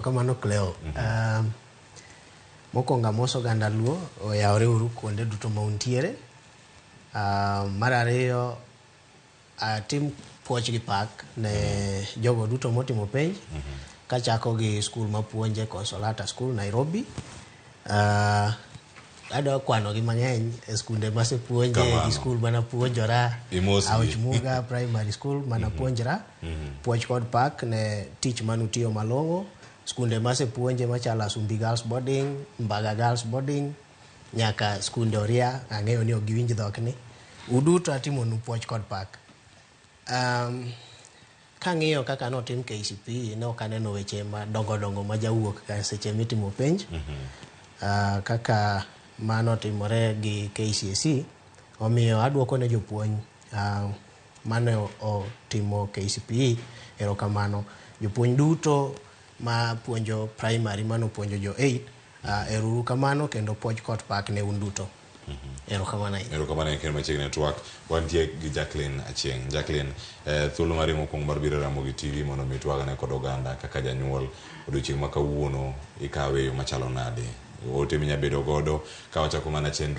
Kamano Cleo. Mokwongo moso ganda luo oyawre uru kuonde duto mauntiere. Mar ariyo tim puoch gi pak ne jogo duto motimo penj kachako gi skul mapuonje Consolata School Nairobi. Adwa kwano gi mang'eny e skunde masepuonje gi skul manapuonjora Auchmuga Primary School manapuonjra puoch kod pak ne tich manutiyo malong'o. Skunde masepuonje machala Sumbi Girls Boarding, Mbaga Girls Boarding, nyaka skunde Oria, ang'eyo ni ogiwinj dhok ni. Uduto atimonu puoch kod pak. Kang'iyo kaka notim KCPE, ne ok aneno weche madongo ma jawuok ka seche mitimo penj. Kaka manotimore gi KCSE, omiyo aduoko ne jopuonj mane otimo KCPE, erokamano. Jopuonj duto ma puonjo primary mano puonjo jo 8, eruru kamano kendo puoch kod pak ne un duto. Erokamano. Erokamano kendo machiegni network. Wantie gi Jacqueline Achieng'. Jacqueline, thuolo mari mokwongo mar biro Ramogi TV mondo mi twagane kod oganda kaka janyuol odiochieng' ma kawuono ikawe yo machalo nade. Ote minya bedo godo ka wachako mana chenro